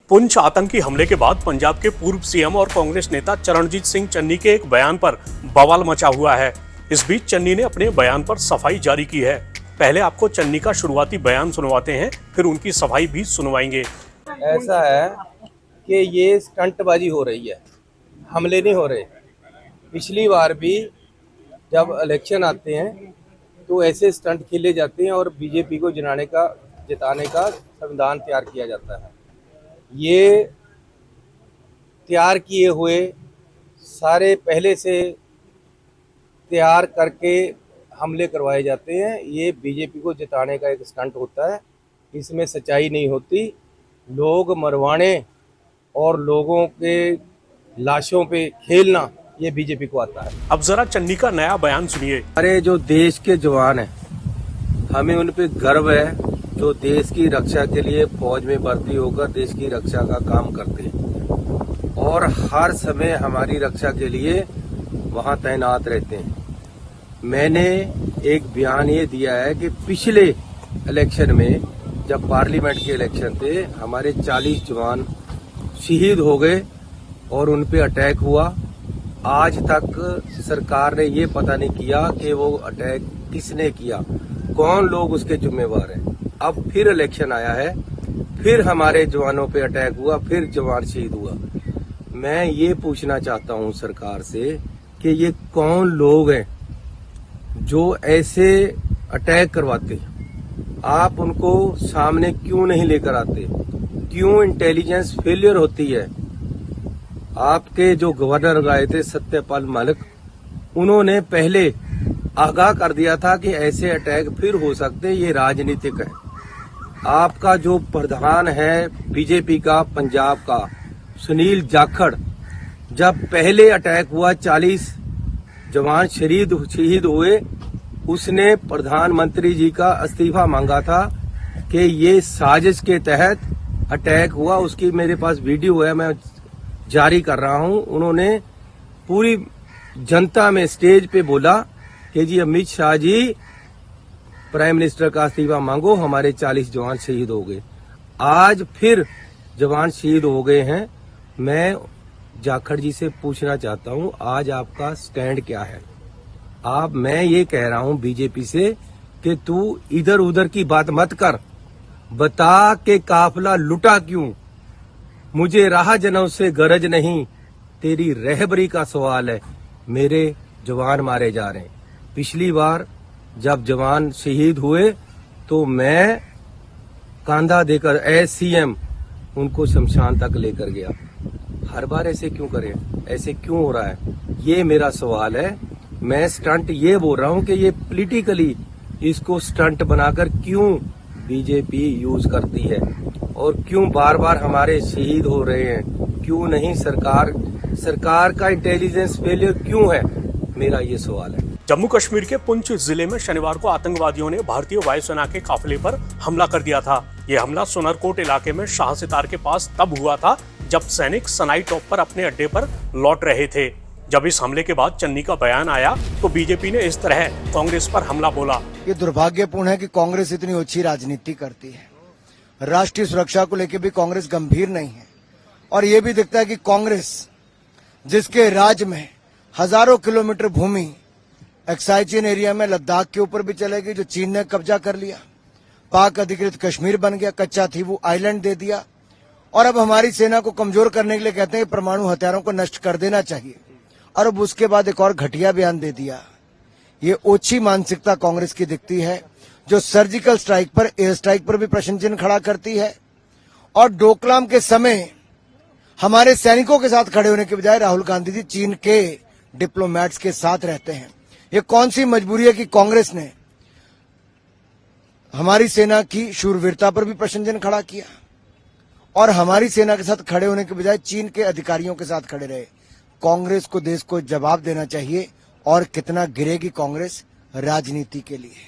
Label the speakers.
Speaker 1: पुंछ आतंकी हमले के बाद पंजाब के पूर्व सीएम और कांग्रेस नेता चरणजीत सिंह चन्नी के एक बयान पर बवाल मचा हुआ है। इस बीच चन्नी ने अपने बयान पर सफाई जारी की है। पहले आपको चन्नी का शुरुआती बयान सुनवाते हैं, फिर उनकी सफाई भी सुनवाएंगे।
Speaker 2: ऐसा है कि ये स्टंटबाजी हो रही है, हमले नहीं हो रहे। पिछली बार भी जब इलेक्शन आते हैं तो ऐसे स्टंट खेले जाते हैं और बीजेपी को जिताने का संविधान तैयार किया जाता है। ये तैयार किए हुए सारे पहले से तैयार करके हमले करवाए जाते हैं। ये बीजेपी को जिताने का एक स्टंट होता है, इसमें सच्चाई नहीं होती। लोग मरवाने और लोगों के लाशों पे खेलना ये बीजेपी को आता है।
Speaker 1: अब जरा चन्नी का नया बयान सुनिए।
Speaker 2: हमारे जो देश के जवान हैं, हमें उन पे गर्व है, जो देश की रक्षा के लिए फौज में भर्ती होकर देश की रक्षा का काम करते हैं और हर समय हमारी रक्षा के लिए वहां तैनात रहते हैं। मैंने एक बयान ये दिया है कि पिछले इलेक्शन में जब पार्लियामेंट के इलेक्शन थे, हमारे 40 जवान शहीद हो गए और उन पे अटैक हुआ। आज तक सरकार ने ये पता नहीं किया कि वो अटैक किसने किया, कौन लोग उसके जिम्मेवार हैं। अब फिर इलेक्शन आया है, फिर हमारे जवानों पे अटैक हुआ, फिर जवान शहीद हुआ। मैं ये पूछना चाहता हूँ सरकार से कि ये कौन लोग हैं जो ऐसे अटैक करवाते हैं। आप उनको सामने क्यों नहीं लेकर आते? क्यों इंटेलिजेंस फेलियर होती है? आपके जो गवर्नर गए थे सत्यपाल मलिक, उन्होंने पहले आगाह कर दिया था कि ऐसे अटैक फिर हो सकते, ये राजनीतिक है। आपका जो प्रधान है बीजेपी का पंजाब का, सुनील जाखड़, जब पहले अटैक हुआ 40 जवान शहीद हुए, उसने प्रधानमंत्री जी का इस्तीफा मांगा था कि ये साजिश के तहत अटैक हुआ। उसकी मेरे पास वीडियो है, मैं जारी कर रहा हूं। उन्होंने पूरी जनता में स्टेज पे बोला कि जी अमित शाह जी, प्राइम मिनिस्टर का इस्तीफा मांगो, हमारे 40 जवान शहीद हो गए। आज फिर जवान शहीद हो गए हैं। मैं जाखड़ जी से पूछना चाहता हूं, आज आपका स्टैंड क्या है? मैं ये कह रहा हूं बीजेपी से कि तू इधर उधर की बात मत कर, बता के काफिला लुटा क्यों? मुझे राह जनों से गरज नहीं, तेरी रहबरी का सवाल है। मेरे जवान मारे जा रहे हैं। पिछली बार जब जवान शहीद हुए तो मैं कांधा देकर एज सीएम उनको शमशान तक लेकर गया। हर बार ऐसे क्यों करें? ऐसे क्यों हो रहा है? ये मेरा सवाल है। मैं स्टंट ये बोल रहा हूं कि ये पॉलिटिकली इसको स्टंट बनाकर क्यों बीजेपी यूज करती है और क्यों बार बार हमारे शहीद हो रहे हैं? क्यों नहीं? सरकार का इंटेलिजेंस फेलियर क्यों है? मेरा ये सवाल है।
Speaker 1: जम्मू कश्मीर के पुंछ जिले में शनिवार को आतंकवादियों ने भारतीय वायुसेना के काफिले पर हमला कर दिया था। ये हमला सुनरकोट इलाके में शाह सितार के पास तब हुआ था जब सैनिक सनाई टॉप पर अपने अड्डे पर लौट रहे थे। जब इस हमले के बाद चन्नी का बयान आया तो बीजेपी ने इस तरह कांग्रेस पर हमला बोला।
Speaker 3: ये दुर्भाग्यपूर्ण है कि कांग्रेस इतनी ओछी राजनीति करती है। राष्ट्रीय सुरक्षा को लेकर भी कांग्रेस गंभीर नहीं है और ये भी दिखता है कि कांग्रेस, जिसके राज्य में हजारों किलोमीटर भूमि एक्साइचिन एरिया में लद्दाख के ऊपर भी चलेगी, जो चीन ने कब्जा कर लिया, पाक अधिकृत कश्मीर बन गया, कच्चा थीवू आइलैंड दे दिया और अब हमारी सेना को कमजोर करने के लिए कहते हैं परमाणु हथियारों को नष्ट कर देना चाहिए और अब उसके बाद एक और घटिया बयान दे दिया। ये ओछी मानसिकता कांग्रेस की दिखती है, जो सर्जिकल स्ट्राइक पर, एयर स्ट्राइक पर भी प्रश्न चिन्ह खड़ा करती है और डोकलाम के समय हमारे सैनिकों के साथ खड़े होने के बजाय राहुल गांधी जी चीन के डिप्लोमैट्स के साथ रहते हैं। ये कौन सी मजबूरी है कि कांग्रेस ने हमारी सेना की शूरवीरता पर भी प्रश्न चिन्ह खड़ा किया और हमारी सेना के साथ खड़े होने के बजाय चीन के अधिकारियों के साथ खड़े रहे? कांग्रेस को देश को जवाब देना चाहिए और कितना गिरेगी कांग्रेस राजनीति के लिए।